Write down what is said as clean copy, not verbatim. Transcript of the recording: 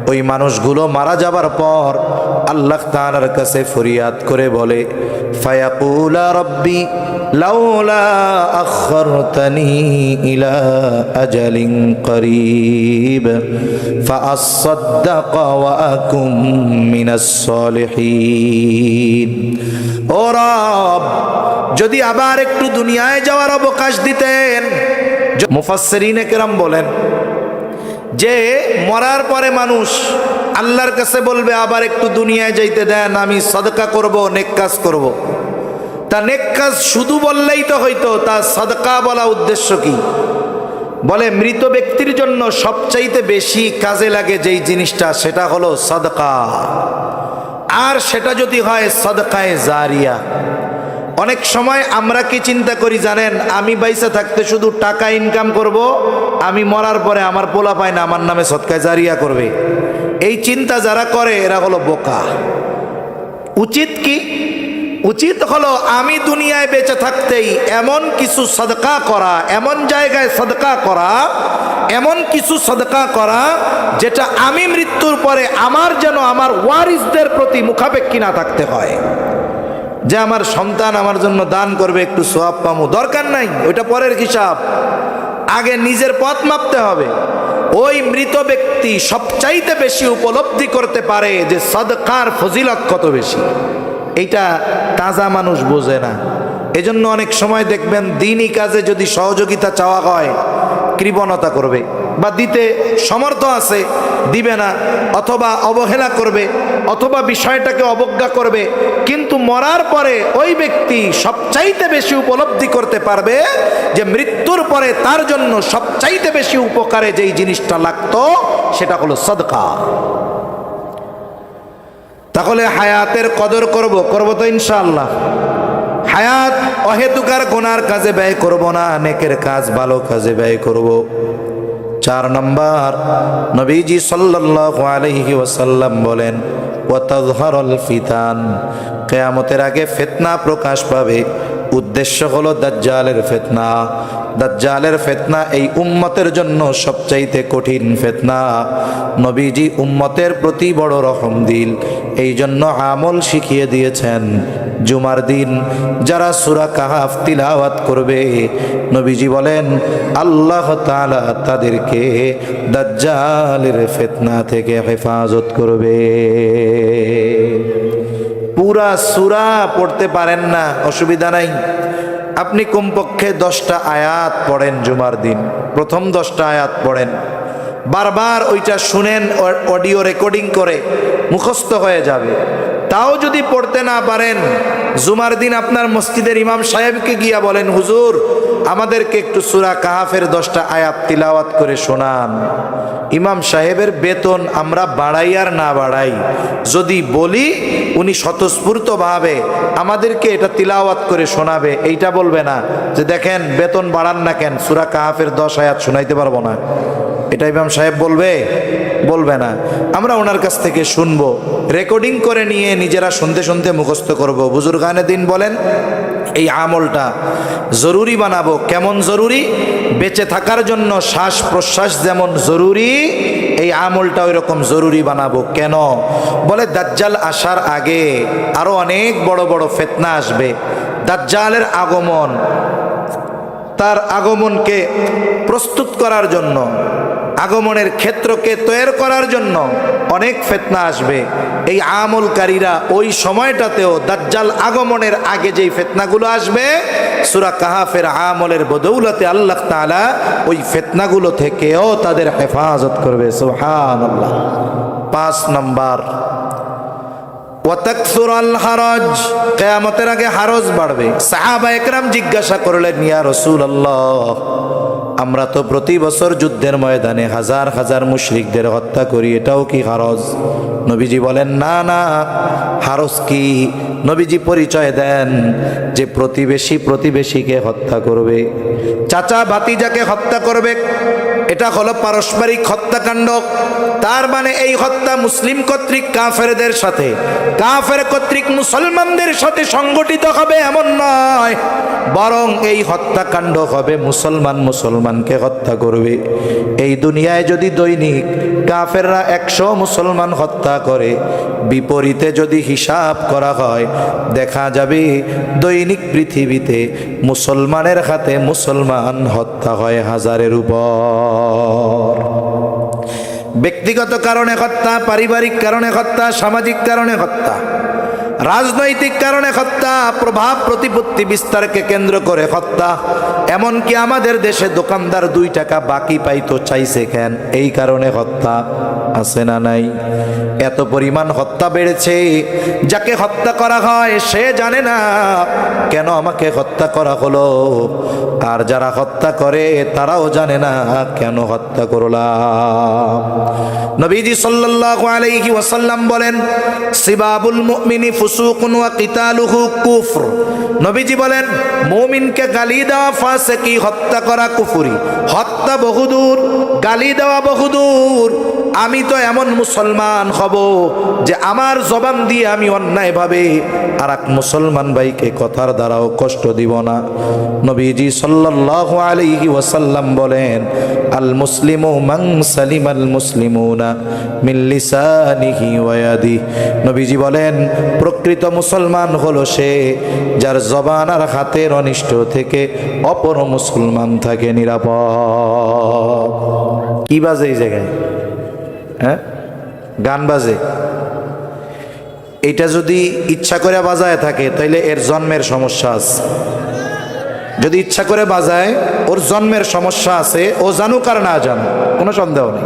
ওই মানুষগুলো মারা যাবার পর আল্লাহ তাআলার কাছে ফরিয়াদ করে বলে, ফায়াকুলা রব্বি লাউলা আখরতানি ইলা আজালিন করিব ফাআসাদ্দাক ওয়া আকুম মিনাস সলিহিন। ও রব, যদি আবার একটু দুনিয়ায় যাওয়ার অবকাশ দিতেন। মুফাসসিরিনে কেরাম বলেন যে মরার পরে মানুষ আল্লাহর কাছে বলবে আবার একটু দুনিয়ায় যাইতে দেন, আমি সাদকা করব, নেক কাজ করব। তা নেক কাজ শুধু বললেই তো হইতো, তা সাদকা বলা উদ্দেশ্য কি? বলে মৃত ব্যক্তির জন্য সবচাইতে বেশি কাজে লাগে যেই জিনিসটা, সেটা হলো সাদকা। আর সেটা যদি হয় সাদকায়ে জারিয়া। অনেক সময় আমরা কি চিন্তা করি জানেন, আমি বাইসা থাকতে শুধু টাকা ইনকাম করব, আমি মরার পরে আমার পোলা পায় না আমার নামে সদকায়ে জারিয়া করবে। এই চিন্তা যারা করে এরা হলো বোকা। উচিত কি? উচিত হলো আমি দুনিয়ায় বেঁচে থাকতেই এমন কিছু সদকা করা, এমন জায়গায় সদকা করা, এমন কিছু সদকা করা যেটা আমি মৃত্যুর পরে আমার যেন আমার ওয়ারিসদের প্রতি মুখাপেক্ষী না থাকতে হয়। যে আমার সন্তান আমার জন্য দান করবে, একটু সওয়াব পামু, দরকার নাই, ওইটা পরের হিসাব। আগে নিজের পথ মাপতে হবে। ওই মৃত ব্যক্তি সবচাইতে বেশি উপলব্ধি করতে পারে যে সাদকার ফজিলত কত বেশি। এইটা তাজা মানুষ বোঝে না। এজন্য অনেক সময় দেখবেন দ্বীনি কাজে যদি সহযোগিতা চাওয়া হয় কৃপণতা করবে, বা দিতে সমর্থ আছে দিবে না, অথবা অবহেলা করবে, অথবা বিষয়টাকে অবজ্ঞা করবে। কিন্তু মরার পরে ওই ব্যক্তি সবচাইতে বেশি উপলব্ধি করতে পারবে যে মৃত্যুর পরে তার জন্য সবচাইতে বেশি উপকারে যেই জিনিসটা লাগতো সেটা হলো সাদকা। তাহলে হায়াতের কদর করব তো ইনশাআল্লাহ। হায়াত অহেতুকার গুনার কাজে ব্যয় করব না, নেকের কাজ ভালো কাজে ব্যয় করব। 4 নম্বর, নবীজি সাল্লাল্লাহু আলাইহি ওয়াসাল্লাম বলেন, ওয়া তাযহারুল ফিতান, কিয়ামতের আগে ফিতনা প্রকাশ পাবে। উদ্দেশ্য হলো দাজ্জালের ফিতনা। দাজ্জালের ফিতনা এই উম্মতের জন্য সবচাইতে কঠিন ফিতনা। নবীজি উম্মতের প্রতি বড় রহম দিল, এই জন্য আমল শিখিয়ে দিয়েছেন। জুমার দিন যারা সূরা কাহাফ তিলাওয়াত করবে, নবীজি বলেন আল্লাহ তাআলা তাদেরকে দাজ্জালের ফিতনা থেকে হেফাজত করবে। পুরা সূরা পড়তে পারেন না, অসুবিধা নাই, আপনি কমপক্ষে 10টা আয়াত পড়েন জুমার দিন। প্রথম 10টা আয়াত পড়েন, বারবার ওইটা শুনেন, অডিও রেকর্ডিং করে মুখস্থ হয়ে যাবে। তাও যদি পড়তে না পারেন, জুমার দিন আপনার মসজিদের ইমাম সাহেবকে গিয়া বলেন, হুজুর আমাদেরকে একটু সূরা কাহাফের 10টা আয়াত তিলাওয়াত করে শোনান। ইমাম সাহেবের বেতন আমরা বাড়াই আর না বাড়াই, যদি বলি উনি স্বতঃস্ফূর্তভাবে আমাদেরকে এটা তিলাওয়াত করে শোনাবে। এইটা বলবে না যে দেখেন বেতন বাড়ান না কেন, সূরা কাহাফের 10 আয়াত শোনাইতে পারবো না। এটা ইমাম সাহেব বলবে? বলবে না। আমরা ওনার কাছ থেকে শুনবো, রেকর্ডিং করে নিয়ে নিজেরা শুনতে শুনতে মুখস্থ করব। বুজুর্গানে দিন বলেন এই আমলটা জরুরি বানাবো। কেমন জরুরি? বেঁচে থাকার জন্য শ্বাস প্রশ্বাস যেমন জরুরি, এই আমলটা ওই রকম জরুরি বানাবো। কেন? বলে দাজ্জাল আসার আগে আরো অনেক বড় বড় ফিতনা আসবে। দাজ্জালের আগমন, তার আগমনকে প্রস্তুত করার জন্য, আগমনের ক্ষেত্রকে তৈরি করার জন্য অনেক ফিতনা আসবে। এই আমলকারীরা ওই সময়টাতেও দাজ্জাল আগমনের আগে যেই ফিতনাগুলো আসবে, সূরা কাহাফের আমলের বদৌলতে আল্লাহ তাআলা ওই ফিতনাগুলো থেকেও তাদের হেফাজত করবে। সুবহানাল্লাহ। 5 নম্বর, ওয়াতাকসুরাল হারাজ, কিয়ামতের আগে হারজ বাড়বে। সাহাবা একরাম জিজ্ঞাসা করলেন, ইয়া রাসূলুল্লাহ, আমরা তো প্রতি বছর যুদ্ধের ময়দানে হাজার হাজার মুশরিকদের হত্যা করি, এটাও কি হারজ? নবীজি বলেন না না, হারজ কি? নবীজি পরিচয় দেন যে প্রতিবেশী প্রতিবেশীকে হত্যা করবে, চাচা ভাতিজাকে হত্যা করবে, এটা হলো পারস্পরিক হত্যাকাণ্ড। তার মানে এই হত্যা মুসলিম কর্তৃক কাফেরদের সাথে, কাফের কর্তৃক মুসলমানদের সাথে সংগঠিত হবে এমন নয়, বরং এই হত্যাকাণ্ড হবে মুসলমান মুসলমানকে হত্যা করবে। এই দুনিয়ায় যদি দৈনিক কাফেররা 100 মুসলমান হত্যা করে, বিপরীতে যদি হিসাব করা হয় দেখা যাবে দৈনিক পৃথিবীতে মুসলমানের হাতে মুসলমান হত্যা হয় 1000-এর উপর। ব্যক্তিগত কারণে হত্যা, পারিবারিক কারণে হত্যা, সামাজিক কারণে হত্যা, রাজনৈতিক কারণে হত্যা, প্রভাব প্রতিপত্তি বিস্তারকে কেন্দ্র করে হত্যা। এমনকি আমাদের দেশে দোকানদার 2 টাকা বাকি পাইতো, চাইছে কেন? এই কারণে হত্যা। আছে না নাই? এত পরিমাণ হত্যা বেড়েছে, যাকে হত্যা করা হয় সে জানে না কেন আমাকে হত্যা করা হলো, আর যারা হত্যা করে তারাও জানে না কেন হত্যা করলাম। নবীজি সাল্লাল্লাহু আলাইহি ওয়াসাল্লাম বলেন, সিবাবুল মুমিনি ফুসুকুন ওয়া কিতালুহু কুফর। নবীজি বলেন, মুমিনকে গালি দেওয়া ফাসিকি, হত্যা করা কুফরি। হত্যা বহুদূর, গালি দেওয়া বহুদূর। আমি তো এমন মুসলমান হব যে আমার জবান দিয়ে আমি অন্যায়ভাবে আর এক মুসলমান ভাইকে কথার দ্বারাও কষ্ট দিব না। নবীজি সাল্লাল্লাহু আলাইহি ওয়াসাল্লাম বলেন, আল মুসলিমু মান সালিমাল মুসলিমুনা মিন লিসানিহি ওয়া ইয়াদিহি। নবীজি বলেন, প্রকৃত মুসলমান হলো সে যার জবান আর হাতের অনিষ্ট থেকে অপর মুসলমান থাকে নিরাপদ। কি বাজে এই জায়গায়? হ্যাঁ, গান বাজে। এটা যদি ইচ্ছা করে বাজায় থাকে তাইলে এর জন্মের সমস্যা আছে। যদি ইচ্ছা করে বাজায়, ওর জন্মের সমস্যা আছে, ও জানুক আর না জানুক, কোনো সন্দেহ নেই।